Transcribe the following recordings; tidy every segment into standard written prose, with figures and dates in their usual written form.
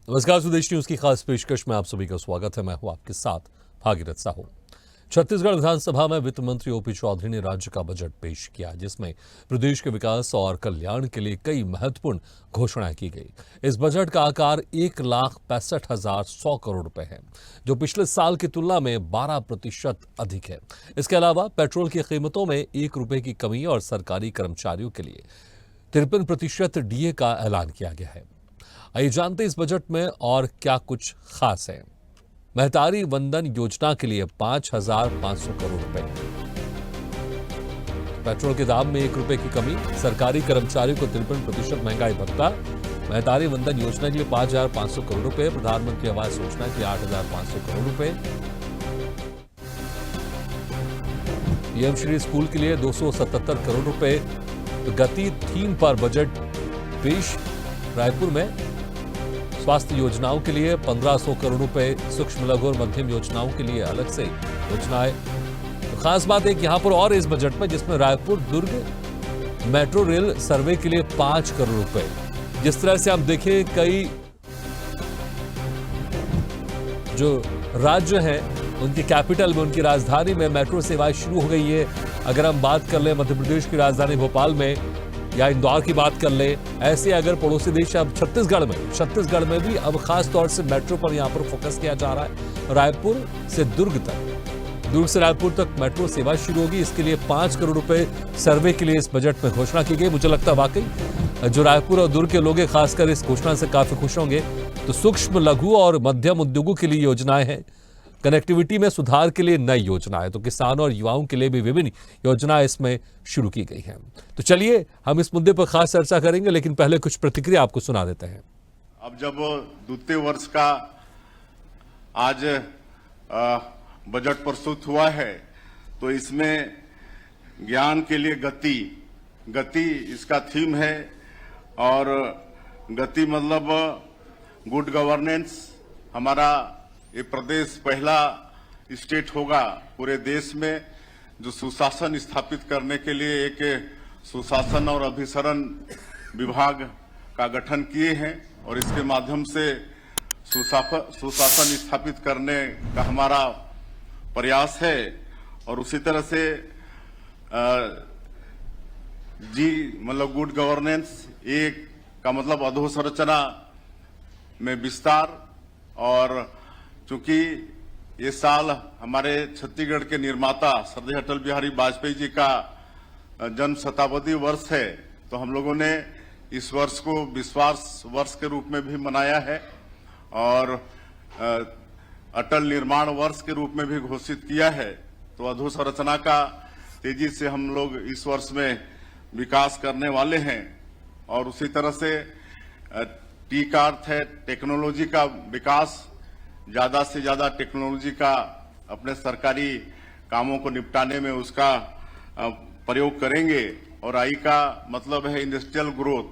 नमस्कार, स्वदेश न्यूज की खास पेशकश में आप सभी का स्वागत है। मैं हूं आपके साथ भागीरथ साहू। छत्तीसगढ़ विधानसभा में वित्त मंत्री ओपी चौधरी ने राज्य का बजट पेश किया, जिसमें प्रदेश के विकास और कल्याण के लिए कई महत्वपूर्ण घोषणाएं की गई। इस बजट का आकार 1,65,100 करोड़ रुपए है, जो पिछले साल की तुलना में 12% अधिक है। इसके अलावा पेट्रोल की कीमतों में 1 रुपए की कमी और सरकारी कर्मचारियों के लिए 53% डीए का ऐलान किया गया है। आइए जानते इस बजट में और क्या कुछ खास है। महतारी वंदन योजना के लिए 5,500 करोड़ रुपए, पेट्रोल के दाम में 1 रुपए की कमी, सरकारी कर्मचारियों को 53% महंगाई भत्ता, महतारी वंदन योजना के लिए 5,500 करोड़ रुपए, प्रधानमंत्री आवास योजना के लिए 8,500 करोड़ रुपए, पीएम श्री स्कूल के लिए 277 करोड़ रुपए। गति थीम पर बजट पेश। रायपुर में स्वास्थ्य योजनाओं के लिए 1,500 करोड़ रुपए, सूक्ष्म लघु और मध्यम योजनाओं के लिए अलग से योजनाएं। तो खास बात एक यहां पर और इस बजट में, जिसमें रायपुर दुर्ग मेट्रो रेल सर्वे के लिए 5 करोड़ रुपए। जिस तरह से हम देखें, कई जो राज्य हैं उनकी कैपिटल में, उनकी राजधानी में मेट्रो सेवाएं शुरू हो गई है। अगर हम बात कर लें मध्य प्रदेश की राजधानी भोपाल में या इंदौर की बात कर ले, ऐसे अगर पड़ोसी देश अब छत्तीसगढ़ में भी अब खास तौर से मेट्रो पर यहां पर फोकस किया जा रहा है। रायपुर से दुर्ग तक, दुर्ग से रायपुर तक मेट्रो सेवा शुरू होगी। इसके लिए 5 करोड़ रुपए सर्वे के लिए इस बजट में घोषणा की गई। मुझे लगता है वाकई जो रायपुर और दुर्ग के लोग हैं खासकर इस घोषणा से काफी खुश होंगे। तो सूक्ष्म लघु और मध्यम उद्योगों के लिए योजनाएं हैं, कनेक्टिविटी में सुधार के लिए नई योजनाएं, तो किसानों और युवाओं के लिए भी विभिन्न योजनाएं इसमें शुरू की गई हैं। तो चलिए हम इस मुद्दे पर खास चर्चा करेंगे, लेकिन पहले कुछ प्रतिक्रिया आपको सुना देते हैं। अब जब द्वितीय वर्ष का आज बजट प्रस्तुत हुआ है, तो इसमें ज्ञान के लिए गति इसका थीम है। और गति मतलब गुड गवर्नेंस। हमारा ये प्रदेश पहला स्टेट होगा पूरे देश में जो सुशासन स्थापित करने के लिए एक सुशासन और अभिसरण विभाग का गठन किए हैं, और इसके माध्यम से सुशासन स्थापित करने का हमारा प्रयास है। और उसी तरह से मतलब गुड गवर्नेंस, एक का मतलब अधोसंरचना में विस्तार। और चूंकि ये साल हमारे छत्तीसगढ़ के निर्माता श्रद्धेय अटल बिहारी वाजपेयी जी का जन्म शताब्दी वर्ष है, तो हम लोगों ने इस वर्ष को विश्वास वर्ष के रूप में भी मनाया है और अटल निर्माण वर्ष के रूप में भी घोषित किया है। तो अधोसंरचना का तेजी से हम लोग इस वर्ष में विकास करने वाले हैं। और उसी तरह से टी का अर्थ है टेक्नोलॉजी का विकास। ज्यादा से ज्यादा टेक्नोलॉजी का अपने सरकारी कामों को निपटाने में उसका प्रयोग करेंगे। और आई का मतलब है इंडस्ट्रियल ग्रोथ,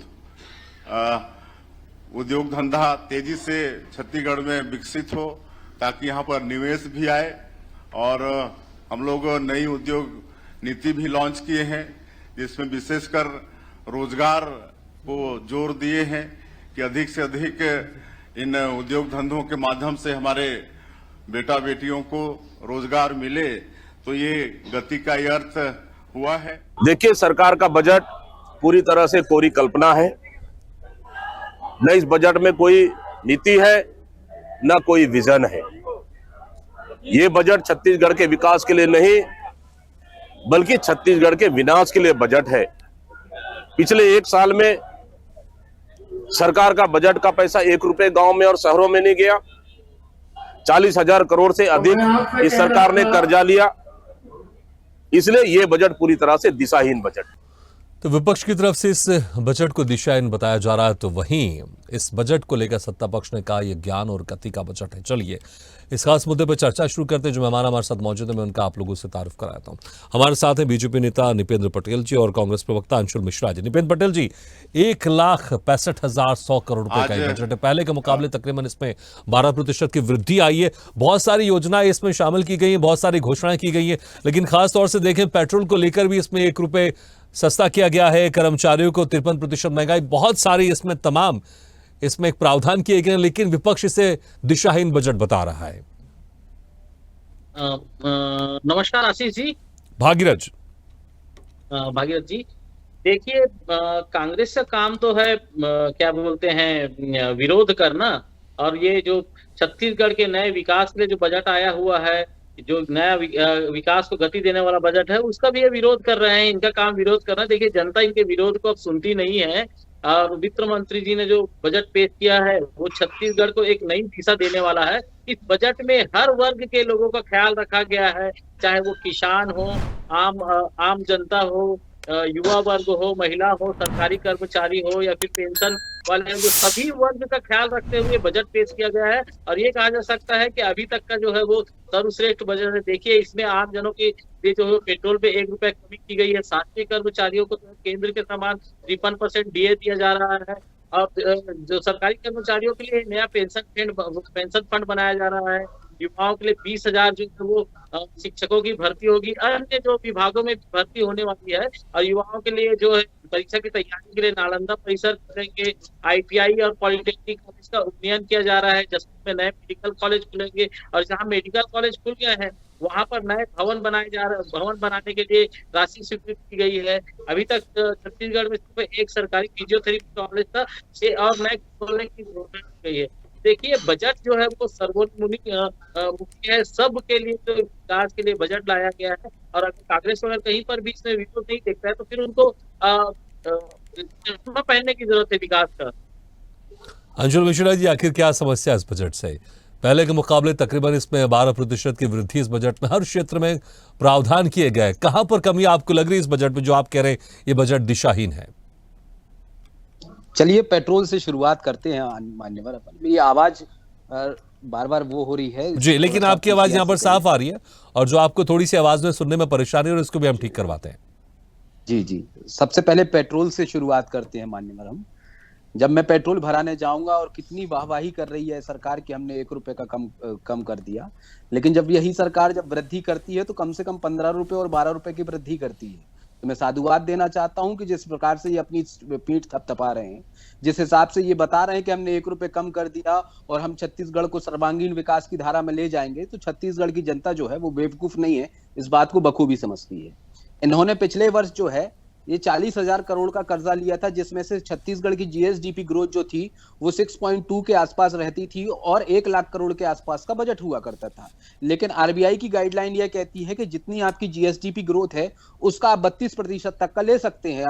उद्योग धंधा तेजी से छत्तीसगढ़ में विकसित हो, ताकि यहाँ पर निवेश भी आए। और हम लोग नई उद्योग नीति भी लॉन्च किए हैं, जिसमें विशेषकर रोजगार को जोर दिए हैं कि अधिक से अधिक इन उद्योग धंधों के माध्यम से हमारे बेटा बेटियों को रोजगार मिले। तो ये गति का ये अर्थ हुआ है। देखिए, सरकार का बजट पूरी तरह से कोरी कल्पना है। न इस बजट में कोई नीति है, न कोई विजन है। ये बजट छत्तीसगढ़ के विकास के लिए नहीं, बल्कि छत्तीसगढ़ के विनाश के लिए बजट है। पिछले 1 साल में सरकार का बजट का पैसा 1 रुपए गांव में और शहरों में नहीं गया। 40,000 करोड़ से अधिक इस सरकार ने कर्जा लिया। इसलिए यह बजट पूरी तरह से दिशाहीन बजट। तो विपक्ष की तरफ से इस बजट को दिशाहीन बताया जा रहा है, तो वहीं इस बजट को लेकर सत्ता पक्ष ने कहा यह ज्ञान और गति का बजट है। चलिए इस खास मुद्दे पर चर्चा शुरू करते हैं। जो मेहमान हमारे साथ मौजूद है, मैं उनका आप लोगों से तारुफ कराता हूं। हमारे साथ हैं बीजेपी नेता निपेंद्र पटेल जी और कांग्रेस प्रवक्ता अंशुल मिश्रा जी। निपेंद्र पटेल जी, 1,65,100 करोड़ रुपए का बजट है। पहले के मुकाबले तकरीबन इसमें 12% की वृद्धि आई है। बहुत सारी योजनाएं इसमें शामिल की गई हैं, बहुत सारी घोषणाएं की गई हैं, लेकिन खासतौर से देखें पेट्रोल को लेकर भी इसमें 1 रुपए सस्ता किया गया है। कर्मचारियों को 53% महंगाई, बहुत सारी इसमें तमाम इसमें एक प्रावधान किए गए हैं, लेकिन विपक्ष इसे दिशाहीन बजट बता रहा है। नमस्कार आशीष जी। भागीरथ भागीरथ जी, देखिए, कांग्रेस का काम तो है क्या बोलते हैं, विरोध करना। और ये जो छत्तीसगढ़ के नए विकास के लिए जो बजट आया हुआ है, जो नया विकास को गति देने वाला बजट है, उसका भी ये विरोध कर रहे हैं। इनका काम विरोध करना। देखिए, जनता इनके विरोध को अब सुनती नहीं है। और वित्त मंत्री जी ने जो बजट पेश किया है वो छत्तीसगढ़ को एक नई दिशा देने वाला है। इस बजट में हर वर्ग के लोगों का ख्याल रखा गया है, चाहे वो किसान हो, आम जनता हो, युवा वर्ग हो, महिला हो, सरकारी कर्मचारी हो या फिर पेंशन वाले हो, जो सभी वर्ग का ख्याल रखते हुए बजट पेश किया गया है। और ये कहा जा सकता है कि अभी तक का जो है वो सर्वश्रेष्ठ बजट है। देखिए, इसमें आम जनों के लिए जो है पेट्रोल पे 1 रुपए कमी की गई है। शासकीय कर्मचारियों को केंद्र के समान 53% डीए दिया जा रहा है। और जो सरकारी कर्मचारियों के लिए नया पेंशन फंड बनाया जा रहा है। युवाओं के लिए 20,000 जो है वो शिक्षकों की भर्ती होगी। अन्य जो विभागों में भर्ती होने वाली है। और युवाओं के लिए जो है परीक्षा की तैयारी के लिए नालंदा परिसर खुलेंगे, ITI और पॉलिटेक्निक कॉलेज का उन्नयन किया जा रहा है। जसपुर में नए मेडिकल कॉलेज खुलेंगे। और जहाँ मेडिकल कॉलेज खुल गए हैं वहां पर नए भवन बनाए जा रहे। भवन बनाने के लिए राशि स्वीकृत की गई है। अभी तक छत्तीसगढ़ में सिर्फ एक सरकारी फिजियोथेरेपी कॉलेज था, और नए खोलने की घोषणा की गई है। देखिए, बजट जो है वो सर्वोन्मुखी है, सबके लिए जो विकास के लिए बजट लाया गया है। और अगर कांग्रेस को अगर कहीं पर भी इसमें विरोध नहीं देखता है तो फिर उनको चश्मा पहनने की जरूरत है विकास का। अंशुल मिश्रा जी, आखिर क्या समस्या इस बजट से? पहले के मुकाबले तकरीबन इसमें 12% की वृद्धि इस बजट में हर क्षेत्र में प्रावधान किए गए। कहां पर कमी आपको लग रही है इस बजट में, जो आप कह रहे हैं ये बजट दिशाहीन है? चलिए, पेट्रोल से शुरुआत करते हैं मान्यवर। अपन ये आवाज बार बार वो हो रही है जी, लेकिन आपकी आवाज यहाँ पर साफ आ रही है। और जो आपको थोड़ी सी आवाज में सुनने में परेशानी है, उसको भी हम ठीक करवाते हैं। जी जी, सबसे पहले पेट्रोल से शुरुआत करते हैं मान्यवर। हम जब मैं पेट्रोल भराने जाऊंगा और कितनी वाहवाही कर रही है सरकार कि हमने 1 रुपए का कम कर दिया, लेकिन जब यही सरकार जब वृद्धि करती है तो कम से कम 15 रुपए और 12 रुपए की वृद्धि करती है। तो मैं साधुवाद देना चाहता हूं कि जिस प्रकार से ये अपनी पीठ थपथपा रहे हैं, जिस हिसाब से ये बता रहे हैं कि हमने 1 रुपए कम कर दिया और हम छत्तीसगढ़ को सर्वांगीण विकास की धारा में ले जाएंगे, तो छत्तीसगढ़ की जनता जो है वो बेवकूफ नहीं है, इस बात को बखूबी समझती है। इन्होंने पिछले वर्ष जो है ये 40,000 करोड़ का कर्जा लिया था, जिसमें से छत्तीसगढ़ की GSDP ग्रोथ जो थी वो 6.2 के आसपास रहती थी और 1 लाख करोड़ के आसपास का बजट हुआ करता था। लेकिन RBI की गाइडलाइन यह कहती है कि जितनी आपकी GSDP ग्रोथ है उसका आप 32% तक का ले सकते हैं,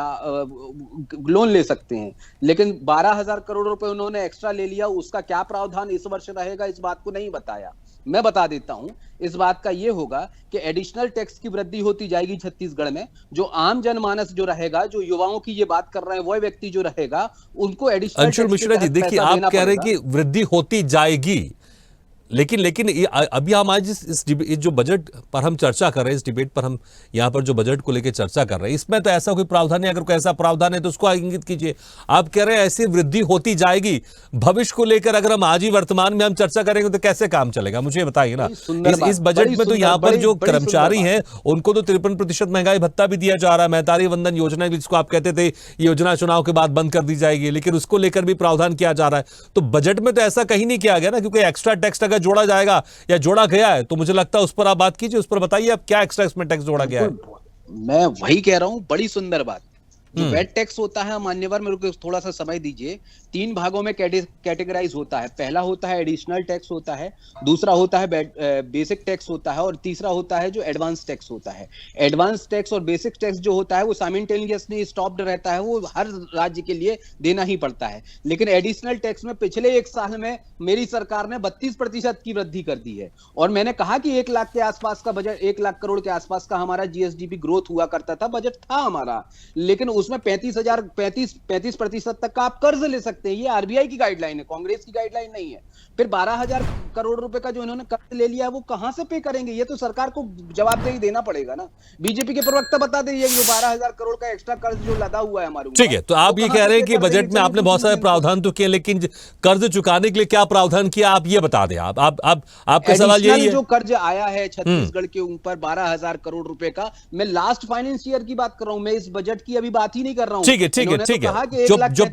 लोन ले सकते हैं। लेकिन 12,000 करोड़ रुपए उन्होंने एक्स्ट्रा ले लिया। उसका क्या प्रावधान इस वर्ष रहेगा, इस बात को नहीं बताया। मैं बता देता हूं, इस बात का यह होगा कि एडिशनल टैक्स की वृद्धि होती जाएगी छत्तीसगढ़ में। जो आम जनमानस जो रहेगा, जो युवाओं की ये बात कर रहे हैं, वह व्यक्ति जो रहेगा उनको एडिशनल। अंशुल मिश्रा जी, देखिए, आप कह रहे हैं कि वृद्धि होती जाएगी, लेकिन अभी हम आज इस जो बजट पर हम चर्चा कर रहे हैं, इस डिबेट पर हम यहाँ पर जो बजट को लेकर चर्चा कर रहे हैं, इसमें तो ऐसा कोई प्रावधान है? अगर कोई ऐसा प्रावधान है तो उसको इंगित कीजिए। आप कह रहे हैं ऐसी वृद्धि होती जाएगी, भविष्य को लेकर अगर हम आज ही वर्तमान में हम चर्चा करेंगे तो कैसे काम चलेगा, मुझे बताइए ना। इस बजट में तो यहाँ पर जो कर्मचारी हैं उनको तो 53% महंगाई भत्ता भी दिया जा रहा है। महतारी वंदन योजना जिसको आप कहते थे योजना चुनाव के बाद बंद कर दी जाएगी, लेकिन उसको लेकर भी प्रावधान किया जा रहा है। तो बजट में तो ऐसा कहीं नहीं किया गया ना, क्योंकि एक्स्ट्रा टैक्स अगर जोड़ा जाएगा या जोड़ा गया है तो मुझे लगता है उस पर आप बात कीजिए, उस पर बताइए आप क्या एक्स्ट्रा इसमें टैक्स जोड़ा गया है। मैं वही कह रहा हूं, बड़ी सुंदर बात। जो वैट टैक्स होता है मान्यवर, मेरे को थोड़ा सा समय दीजिए। 3 भागों में कैटेगराइज होता है। पहला होता है एडिशनल टैक्स होता है, दूसरा होता है बेसिक टैक्स होता है, और तीसरा होता है जो एडवांस टैक्स होता है। एडवांस टैक्स और बेसिक टैक्स जो होता है वो साइमल्टेनियसली स्टॉप्ड रहता है, वो हर राज्य के लिए देना ही पड़ता है। लेकिन एडिशनल टैक्स में पिछले 1 साल में मेरी सरकार ने 32% की वृद्धि कर दी है। और मैंने कहा कि 1 लाख के आसपास का बजट, 1 लाख करोड़ के आसपास का हमारा GSDP ग्रोथ हुआ करता था, बजट था हमारा। लेकिन उसमें 35% तक का आप कर्ज ले सकते हैं। ये RBI की गाइडलाइन है, कांग्रेस की गाइडलाइन नहीं है। फिर 12,000 करोड़ रुपए का जो इन्होंने कर्ज ले लिया वो कहां से पे करेंगे? ये तो सरकार को जवाबदेही देना पड़ेगा ना। बीजेपी के प्रवक्ता बता दीजिए कि 12,000 करोड़ का एक्स्ट्रा कर्ज जो लदा हुआ है हमारे ऊपर। ठीक है, तो आप ये कह रहे हैं कि बजट में आपने बहुत सारे प्रावधान तो किए, लेकिन कर्ज चुकाने के लिए क्या प्रावधान किया आप ये बता दें। आपका सवाल यही है। जो कर्ज आया है छत्तीसगढ़ के ऊपर 12,000 करोड़ रुपए का, मैं लास्ट फाइनेंस ईयर की बात कर रहा हूं, मैं इस बजट की अभी बात ही नहीं कर रहा हूं। ठीक है। जो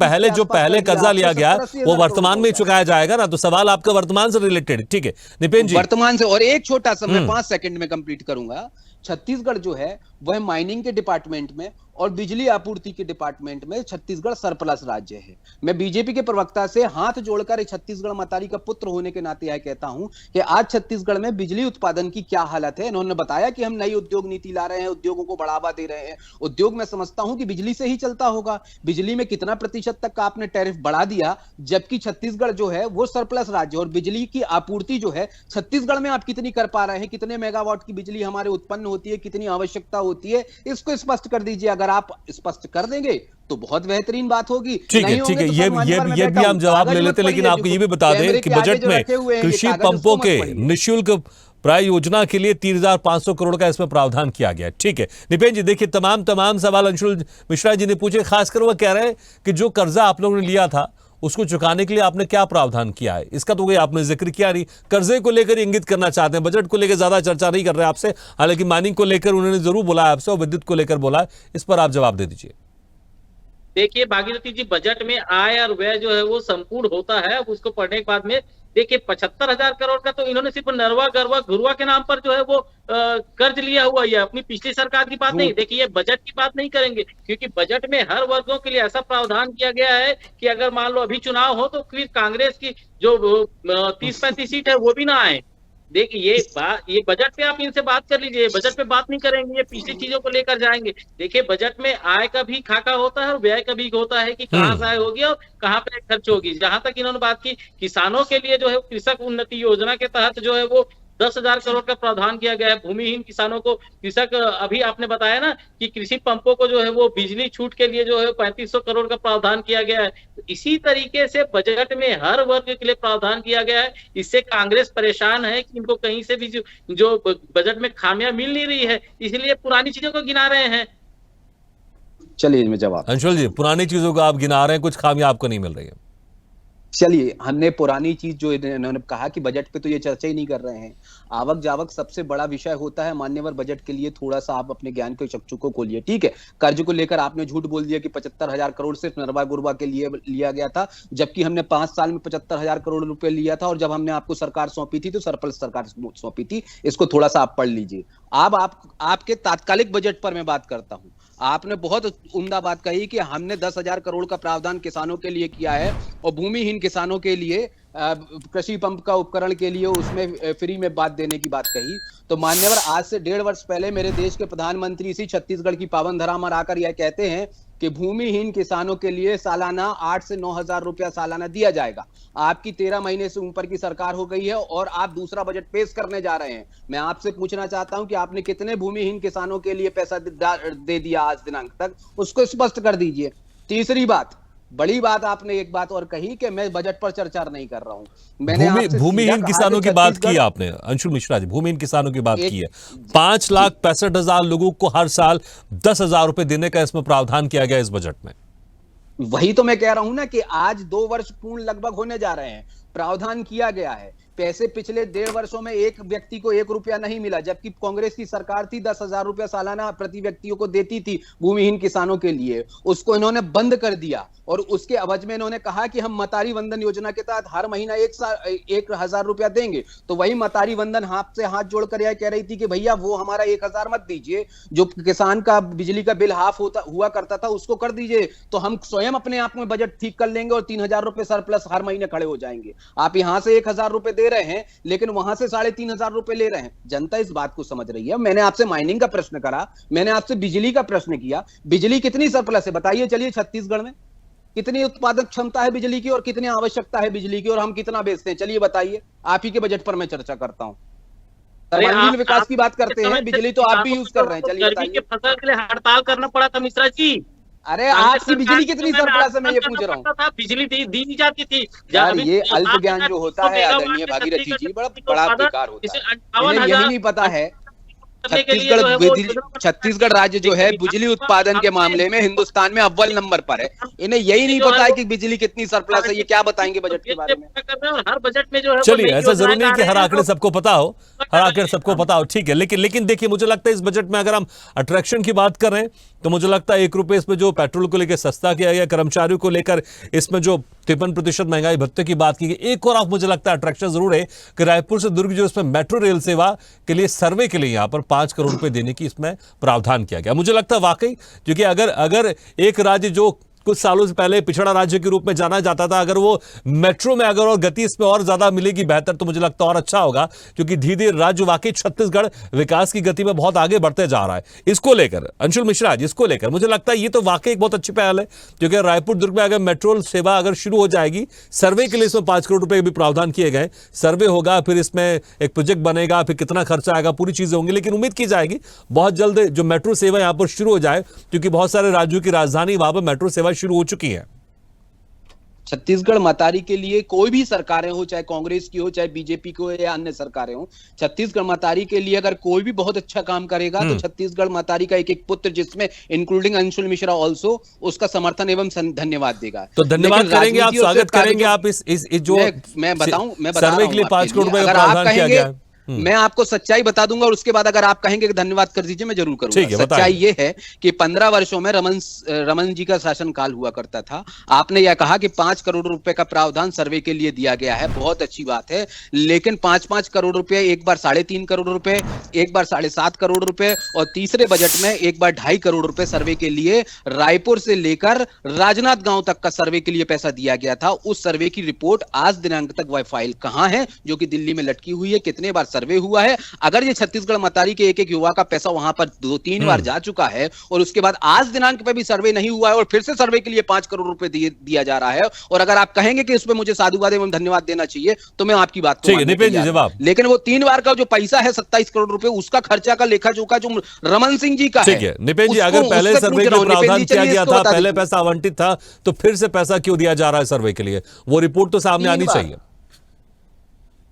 पहले कर्ज कर्जा लिया गया 70-80 वो हज़ार वर्तमान में ही करोड़ चुकाया जाएगा ना, तो सवाल आपका वर्तमान से रिलेटेड। ठीक है निपेन जी, वर्तमान से। और एक छोटा सा मैं 5 सेकंड में कंप्लीट करूंगा। छत्तीसगढ़ जो है वह माइनिंग के डिपार्टमेंट में और बिजली आपूर्ति के डिपार्टमेंट में छत्तीसगढ़ सरप्लस राज्य है। मैं बीजेपी के प्रवक्ता से हाथ जोड़कर एक छत्तीसगढ़ मतारी का पुत्र होने के नाते यह कहता हूं कि आज छत्तीसगढ़ में बिजली उत्पादन की क्या हालत है। इन्होंने बताया कि हम नई उद्योग नीति ला रहे हैं, उद्योगों को बढ़ावा दे रहे हैं। उद्योग मैं समझता हूं कि बिजली से ही चलता होगा। बिजली में कितना प्रतिशत तक का आपने टैरिफ बढ़ा दिया, जबकि छत्तीसगढ़ जो है वो सरप्लस राज्य। और बिजली की आपूर्ति जो है छत्तीसगढ़ में आप कितनी कर पा रहे हैं, कितने मेगावाट की बिजली हमारे उत्पन्न होती है, कितनी आवश्यकता होती है, इसको स्पष्ट कर दीजिए। अगर आप स्पष्ट कर देंगे तो बहुत बेहतरीन बात होगी। ठीक है ठीक है, ये भी हम जवाब ले लेते, लेकिन आपको ये भी बता दें कि बजट में कृषि पंपों के निःशुल्क प्राय योजना के लिए 3,500 करोड़ का इसमें प्रावधान किया गया है। ठीक है निपेन जी, देखिए तमाम सवाल अंशुल मिश्रा जी ने पूछे, खासकर वो कह रहे हैं कि जो कर्जा आप लोगों ने लिया था उसको चुकाने के लिए आपने क्या प्रावधान किया है, इसका तो कोई आपने जिक्र किया नहीं। कर्जे को लेकर इंगित करना चाहते हैं, बजट को लेकर ज्यादा चर्चा नहीं कर रहे आपसे, हालांकि माइनिंग को लेकर उन्होंने जरूर बोला है आपसे और विद्युत को लेकर बोला है। इस पर आप जवाब दे दीजिए। देखिए भागीरथी जी, बजट में आय और व्यय जो है वो संपूर्ण होता है। अब उसको पढ़ने के बाद में देखिए 75,000 करोड़ का तो इन्होंने सिर्फ नरवा गरवा घुरवा के नाम पर जो है वो कर्ज लिया हुआ है। अपनी पिछली सरकार की बात नहीं, देखिए ये बजट की बात नहीं करेंगे, क्योंकि बजट में हर वर्गों के लिए ऐसा प्रावधान किया गया है कि अगर मान लो अभी चुनाव हो तो फिर कांग्रेस की जो 30-35 सीट है वो भी ना आए। देखिए ये बजट पे आप इनसे बात कर लीजिए, बजट पे बात नहीं करेंगे, ये पिछली चीजों को लेकर जाएंगे। देखिए बजट में आय का भी खाका होता है और व्यय का भी होता है कि कहाँ से आय होगी और कहाँ पे खर्च होगी। जहां तक इन्होंने बात की किसानों के लिए जो है कृषक उन्नति योजना के तहत जो है वो 10,000 करोड़ का प्रावधान किया गया है। भूमिहीन किसानों को कृषक, अभी आपने बताया ना कि कृषि पंपों को जो है वो बिजली छूट के लिए जो है 3,500 करोड़ का प्रावधान किया गया है। तो इसी तरीके से बजट में हर वर्ग के लिए प्रावधान किया गया है। इससे कांग्रेस परेशान है कि इनको कहीं से भी जो बजट में खामियां मिल नहीं रही है, इसलिए पुरानी चीजों को गिना रहे हैं। चलिए मैं जवाब। अंशुल जी, पुरानी चीजों को आप गिना रहे हैं, कुछ खामियां आपको नहीं मिल रही है। चलिए, हमने पुरानी चीज जो इन्होंने कहा कि बजट पे तो ये चर्चा ही नहीं कर रहे हैं। आवक जावक सबसे बड़ा विषय होता है मान्यवर बजट के लिए। थोड़ा सा आप अपने ज्ञान के चक्षु को खोलिए। ठीक है, कर्ज को लेकर आपने झूठ बोल दिया कि 75,000 करोड़ सिर्फ नरवा गुरबा के लिए लिया गया था, जबकि हमने 5 साल में 75,000 करोड़ रुपए लिया था। और जब हमने आपको सरकार सौंपी थी तो सरप्लस सरकार सौंपी थी। इसको थोड़ा सा आप पढ़ लीजिए। अब आपके तात्कालिक बजट पर मैं बात करता हूं। आपने बहुत उम्दा बात कही कि हमने 10,000 करोड़ का प्रावधान किसानों के लिए किया है और भूमिहीन किसानों के लिए कृषि पंप का उपकरण के लिए उसमें फ्री में बात देने की बात कही। तो मान्यवर, आज से 1.5 वर्ष पहले मेरे देश के प्रधानमंत्री इसी छत्तीसगढ़ की पावन धरा पर आकर यह कहते हैं कि भूमिहीन किसानों के लिए सालाना 8 से 9,000 रुपया सालाना दिया जाएगा। आपकी 13 महीने से ऊपर की सरकार हो गई है और आप दूसरा बजट पेश करने जा रहे हैं। मैं आपसे पूछना चाहता हूं कि आपने कितने भूमिहीन किसानों के लिए पैसा दे दिया आज दिनांक तक, उसको स्पष्ट कर दीजिए। तीसरी बात, बड़ी बात, आपने एक बात और कही कि मैं बजट पर चर्चा नहीं कर रहा हूं। मैंने भूमिहीन किसानों की बात की आपने, अंशुल मिश्रा जी, भूमिहीन किसानों की बात की है। 5,65,000 लोगों को हर साल 10,000 रुपए देने का इसमें प्रावधान किया गया इस बजट में। वही तो मैं कह रहा हूं ना कि आज 2 वर्ष पूर्ण लगभग होने जा रहे हैं, प्रावधान किया गया है। पैसे पिछले 1.5 वर्षों में एक व्यक्ति को 1 रुपया नहीं मिला, जबकि कांग्रेस की सरकार थी 10,000 रुपया सालाना प्रति व्यक्तियों को देती थी भूमिहीन किसानों के लिए। उसको इन्होंने बंद कर दिया और उसके अवज में इन्होंने कहा कि हम मतारी वंदन योजना के तहत हर महीना 1,000 रुपया देंगे। तो वही मतारी वंदन हाथ से हाथ जोड़कर यह कह रही थी कि भैया वो हमारा 1,000 मत दीजिए, जो किसान का बिजली का बिल हाफ हुआ करता था उसको कर दीजिए, तो हम स्वयं अपने आप में बजट ठीक कर लेंगे और 3,000 रुपए सरप्लस हर महीने खड़े हो जाएंगे। आप यहां से 1,000 रुपए दे रहे हैं लेकिन वहां से 3,500 रुपए ले रहे हैं। जनता इस बात को समझ रही है। मैंने आपसे माइनिंग का प्रश्न करा, मैंने आपसे बिजली का प्रश्न किया। बिजली कितनी सरप्लस है बताइए। चलिए, छत्तीसगढ़ में कितनी उत्पादक क्षमता है बिजली की और कितनी आवश्यकता है बिजली की और हम कितना बेचते हैं, चलिए बताइए। आप ही के बजट पर मैं चर्चा करता हूं। सर्वांगीण विकास की बात करते हैं, बिजली तो आप भी यूज कर रहे हैं। चलिए बताइए। फसल के लिए हड़ताल करना पड़ा था मिश्रा जी। अरे आपकी बिजली कितनी सरप्लस है मैं ये पूछ रहा हूँ। बिजली दी नहीं जाती थी यार, ये अल्प ज्ञान जो होता है आदरणीय भागीरथी जी, बड़ा बेकार होता है। इन्हें यही नहीं पता है छत्तीसगढ़ राज्य जो है बिजली उत्पादन के मामले में हिंदुस्तान में अव्वल नंबर पर है। इन्हें यही नहीं पता है कि बिजली कितनी सरप्लस है। ये क्या बताएंगे बजट के बारे में? हर बजट में जो है, चलिए, ऐसा जरूरी नहीं कि हर आंकड़े सबको पता हो, हर आंकड़े सबको पता हो, ठीक है। लेकिन देखिए, मुझे लगता है इस बजट में अगर हम अट्रैक्शन की बात कर रहे हैं तो मुझे लगता है 1 रुपए इसमें जो पेट्रोल को लेकर सस्ता किया गया, कर्मचारियों को लेकर इसमें जो 53% महंगाई भत्ते की बात की गई। एक और मुझे लगता है अट्रैक्शन जरूर है कि रायपुर से दुर्ग जो इसमें मेट्रो रेल सेवा के लिए सर्वे के लिए यहां पर 5 करोड़ रुपए देने की इसमें प्रावधान किया गया। मुझे लगता है वाकई, क्योंकि अगर एक राज्य जो कुछ सालों से पहले पिछड़ा राज्य के रूप में जाना जाता था, अगर वो मेट्रो में अगर और गति इसमें और ज्यादा मिलेगी बेहतर, तो मुझे लगता है और अच्छा होगा, क्योंकि धीरे धीरे राज्य वाकई छत्तीसगढ़ विकास की गति में बहुत आगे बढ़ते जा रहा है। इसको लेकर अंशुल मिश्रा जी, इसको लेकर मुझे लगता है ये तो वाकई एक बहुत अच्छी पहल है, क्योंकि रायपुर दुर्ग में अगर मेट्रो सेवा अगर शुरू हो जाएगी, सर्वे के लिए इसमें 5 करोड़ रुपए भी प्रावधान किए गए। सर्वे होगा, फिर इसमें एक प्रोजेक्ट बनेगा, फिर कितना खर्चा आएगा, पूरी चीजें होंगी, लेकिन उम्मीद की जाएगी बहुत जल्द जो मेट्रो सेवा यहां पर शुरू हो जाए, क्योंकि बहुत सारे राज्यों की राजधानी वहां पर मेट्रो सेवा शुरू हो चुकी है। छत्तीसगढ़ मतारी के लिए कोई भी सरकारें हो, चाहे कांग्रेस की हो, चाहे बीजेपी की हो, या अन्य सरकारें हो, छत्तीसगढ़ मतारी के लिए अगर कोई भी बहुत अच्छा काम करेगा तो छत्तीसगढ़ मतारी का एक एक पुत्र, जिसमें इंक्लूडिंग अंशुल मिश्रा ऑल्सो, उसका समर्थन एवं धन्यवाद देगा। तो धन्यवाद करेंगे आप, स्वागत करेंगे आप इस जो मैं बता सर्वे के लिए 5 करोड़ रुपए का प्रावधान किया गया है। मैं आपको सच्चाई बता दूंगा और उसके बाद अगर आप कहेंगे कि धन्यवाद कर दीजिए, मैं जरूर करूंगा। सच्चाई ये है कि 15 वर्षों में रमन जी का शासनकाल हुआ करता था। आपने यह कहा कि 5 करोड़ रुपए का प्रावधान सर्वे के लिए दिया गया है, बहुत अच्छी बात है, लेकिन 5-5 करोड़ रुपए, एक बार 3.5 करोड़ रुपए, एक बार 7.5 करोड़ रुपए, और तीसरे बजट में एक बार 2.5 करोड़ रुपए सर्वे के लिए रायपुर से लेकर राजनांदगांव तक का सर्वे के लिए पैसा दिया गया था। उस सर्वे की रिपोर्ट आज दिनांक तक वह फाइल कहां है, जो कि दिल्ली में लटकी हुई है, कितने बार सर्वे हुआ है। अगर ये छत्तीसगढ़ मतारी के एक एक युवा का पैसा वहां पर 2-3 बार जा चुका है और उसके बाद आज दिनांक पे भी सर्वे नहीं हुआ है और फिर से सर्वे के लिए 5 करोड़ रुपए दिया जा रहा है, और अगर आप कहेंगे कि उसमें मुझे साधुवाद एवं धन्यवाद देना चाहिए, तो मैं आपकी बात को जवाब, लेकिन वो 3 बार का जो पैसा है 27 करोड़ रुपए, उसका खर्चा का लेखा जोखा जो रमन सिंह जी का है। निपेन जी, अगर पहले सर्वे के लिए प्रावधान किया गया था, पहले पैसा आवंटित था, तो फिर से पैसा क्यों दिया जा रहा है सर्वे के लिए? वो रिपोर्ट तो सामने आनी चाहिए।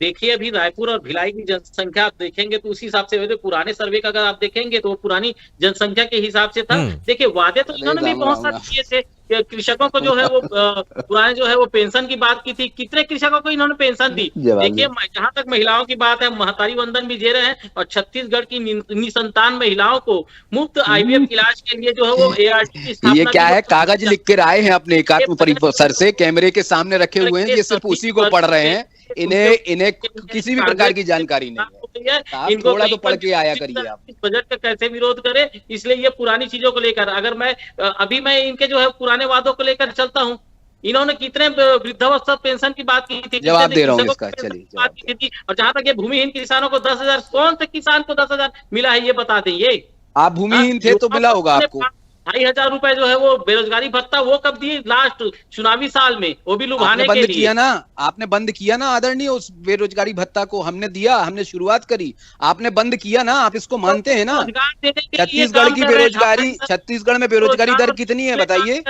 देखिए, अभी रायपुर और भिलाई की जनसंख्या आप देखेंगे तो उसी हिसाब से, पुराने सर्वे का अगर आप देखेंगे तो पुरानी जनसंख्या के हिसाब से था। देखिए, वादे तो इन्होंने भी बहुत सारे किए थे, कृषकों को जो है वो पुराने जो है वो पेंशन की बात की थी, कितने कृषकों को इन्होंने पेंशन दी। देखिए, जहां तक महिलाओं की बात है, महतारी वंदन भी दे रहे हैं, और छत्तीसगढ़ की निसंतान महिलाओं को मुफ्त IVF इलाज के लिए जो है वो ART की स्थापना। ये क्या है, कागज लिख कर आए हैं अपने एकात्म परिसर से, कैमरे के सामने रखे हुए हैं, ये सिर्फ उसी को पढ़ रहे हैं, इन्हें किसी भी प्रकार की जानकारी नहीं है। आप थोड़ा तो पढ़ के आया करिए। आप बजट का कैसे विरोध करें, इसलिए ये पुरानी चीजों को लेकर, अगर मैं इनके जो है पुराने वादों को लेकर चलता हूँ, इन्होंने कितने वृद्धावस्था पेंशन की बात की थी, जवाब दे रहा हूँ इसका, चलिए बात की थी। और जहां तक ये भूमिहीन किसानों को 10,000, कौन से किसान को 10,000 मिला है, ये बता दें। ये आप भूमिहीन थे तो मिला होगा आपको। 2,500 रुपए जो है वो बेरोजगारी भत्ता, वो कब दिए? लास्ट चुनावी साल में, वो भी लुभाने के लिए। किया ना आपने, बंद किया ना आदरणीय, उस बेरोजगारी भत्ता को हमने दिया, हमने शुरुआत करी, आपने बंद किया ना, आप इसको मानते हैं ना। छत्तीसगढ़ की बेरोजगारी, छत्तीसगढ़ में बेरोजगारी दर कितनी है बताइए?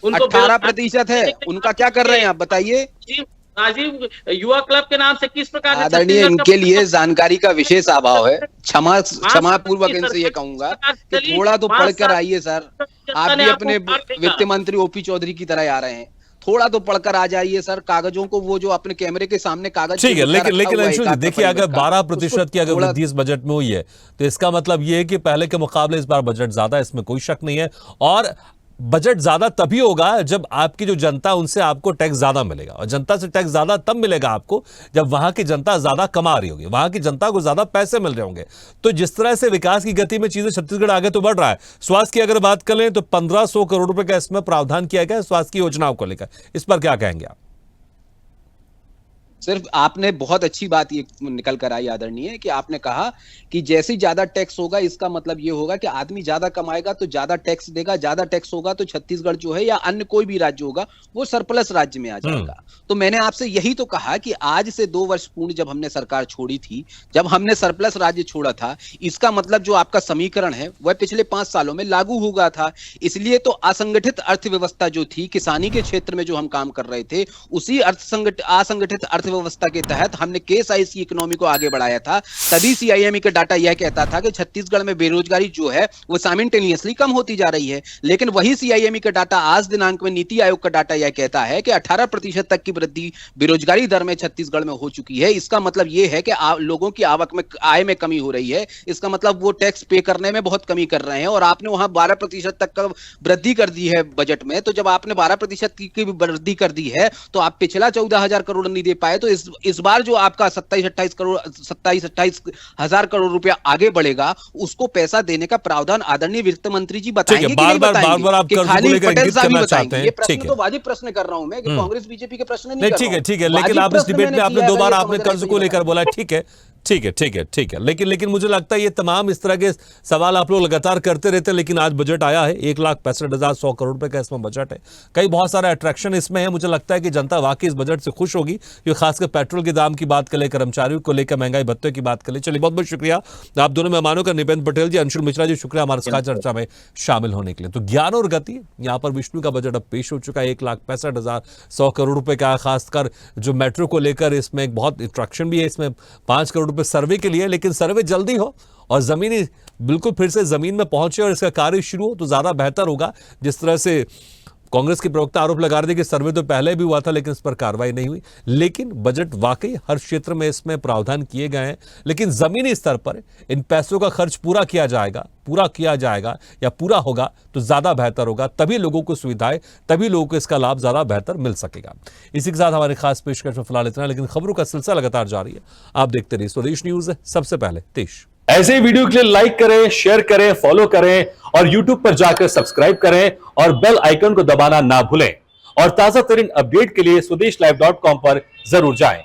18% है। उनका क्या कर रहे हैं आप बताइए? राजीव युवा क्लब के नाम से किस प्रकार आदरणीय, इनके लिए जानकारी का विशेष अभाव है। क्षमा पूर्वक इनसे ये कहूंगा कि थोड़ा तो पढ़ कर आइए सर। आप भी अपने वित्त मंत्री OP चौधरी की तरह आ रहे हैं, थोड़ा तो पढ़कर आ जाइए सर। कागजों को, वो जो अपने कैमरे के सामने कागज, ठीक है, लेकिन अंशुल जी देखिए, अगर 12% की अगर वृद्धि इस बजट में हुई है, तो इसका मतलब ये है कि पहले के मुकाबले इस बार बजट ज्यादा है, इसमें कोई शक नहीं है। और बजट ज्यादा तभी होगा जब आपकी जो जनता, उनसे आपको टैक्स ज्यादा मिलेगा, और जनता से टैक्स ज्यादा तब मिलेगा आपको जब वहां की जनता ज्यादा कमा रही होगी, वहां की जनता को ज्यादा पैसे मिल रहे होंगे। तो जिस तरह से विकास की गति में चीजें छत्तीसगढ़ आगे तो बढ़ रहा है। स्वास्थ्य की अगर बात कर लें तो 1,500 करोड़ रुपए का इसमें प्रावधान किया गया है स्वास्थ्य की योजनाओं को लेकर, इस पर क्या कहेंगे आप? सिर्फ आपने बहुत अच्छी बात ये निकल कर आई आदरणीय, कि आपने कहा कि जैसे ज्यादा टैक्स होगा, इसका मतलब ये होगा कि आदमी ज्यादा कमाएगा तो ज्यादा टैक्स देगा, ज्यादा टैक्स होगा तो छत्तीसगढ़ जो है या अन्य कोई भी राज्य होगा वो सरप्लस राज्य में आ जाएगा। तो मैंने आपसे यही तो कहा कि आज से 2 वर्ष पूर्ण जब हमने सरकार छोड़ी थी, जब हमने सरप्लस राज्य छोड़ा था, इसका मतलब जो आपका समीकरण है वह पिछले 5 सालों में लागू हुआ था। इसलिए तो असंगठित अर्थव्यवस्था जो थी, किसानी के क्षेत्र में जो हम काम कर रहे थे, उसी असंगठित अर्थव्यवस्था के तहत हमने के साइज की इकोनॉमी को आगे बढ़ाया था, तभी सीआईएमई का डाटा यह कहता था कि छत्तीसगढ़ में बेरोजगारी जो है वो साइमल्टेनियसली कम होती जा रही है। लेकिन वही सीआईएमई का डाटा आज दिनांक में नीति आयोग का डाटा यह कहता है कि 18% तक की वृद्धि बेरोजगारी दर में छत्तीसगढ़ में हो चुकी है। इसका मतलब यह है कि लोगों की आवक में, आय में कमी हो रही है। इसका मतलब वो टैक्स पे करने में बहुत कमी कर रहे हैं। और आपने वहां 12% तक का वृद्धि कर दी है बजट में, तो जब आपने 12% की वृद्धि कर दी है तो आप पिछला 14,000 करोड़ नहीं दे पाए, तो इस बार जो आपका 27-28 हजार करोड़ रुपया आगे बढ़ेगा, उसको पैसा देने का प्रावधान आदरणीय वित्त मंत्री जी बताएंगे कि नहीं बताएंगे? बार आप कर्ज को लेकर इंगित करना चाहते हैं। ये प्रश्न तो वाजिब प्रश्न कर रहा हूं मैं, कि कांग्रेस बीजेपी के प्रश्न नहीं कर रहा हूं। ठीक है, लेकिन आप इस डिबेट में आपने 2 बार आपने कर्ज को लेकर बोला। ठीक है, लेकिन मुझे लगता है ये तमाम इस तरह के सवाल आप लोग लगातार करते रहते हैं। लेकिन आज बजट आया है, 1,65,100 करोड़ रुपए का इसमें बजट है। कई बहुत सारे अट्रैक्शन इसमें है। मुझे लगता है कि जनता वाकई इस बजट से खुश होगी, क्योंकि खासकर पेट्रोल के दाम की बात कर ले, कर्मचारियों को लेकर महंगाई भत्ते की बात कर ले। चलिए, बहुत बहुत शुक्रिया आप दोनों मेहमानों का, निपेंद्र पटेल जी, अंशुल मिश्रा जी, शुक्रिया हमारे साथ चर्चा में शामिल होने के लिए। तो ज्ञान और गति, यहाँ पर विष्णु का बजट अब पेश हो चुका है, 1,65,100 करोड़ रुपए का। खासकर जो मेट्रो को लेकर इसमें एक बहुत अट्रैक्शन भी है। इसमें 5 करोड़ रुपए सर्वे के लिए, लेकिन सर्वे जल्दी हो और जमीनी बिल्कुल फिर से जमीन में पहुंचे और इसका कार्य शुरू हो तो ज्यादा बेहतर होगा। जिस तरह से कांग्रेस के प्रवक्ता आरोप लगा रहे थे कि सर्वे तो पहले भी हुआ था लेकिन इस पर कार्रवाई नहीं हुई। लेकिन बजट वाकई हर क्षेत्र में इसमें प्रावधान किए गए हैं, लेकिन जमीनी स्तर पर इन पैसों का खर्च पूरा किया जाएगा या पूरा होगा तो ज्यादा बेहतर होगा। तभी लोगों को सुविधाएं, तभी लोगों को इसका लाभ ज्यादा बेहतर मिल सकेगा। इसी के साथ हमारे खास पेशकश में फिलहाल इतना, लेकिन खबरों का सिलसिला लगातार जारी है। आप देखते रहिए स्वदेश न्यूज, सबसे पहले देश। ऐसे ही वीडियो के लिए लाइक करें, शेयर करें, फॉलो करें और YouTube पर जाकर सब्सक्राइब करें और बेल आइकन को दबाना ना भूलें। और ताजा तरीन अपडेट के लिए स्वदेशलाइव.com पर जरूर जाएं।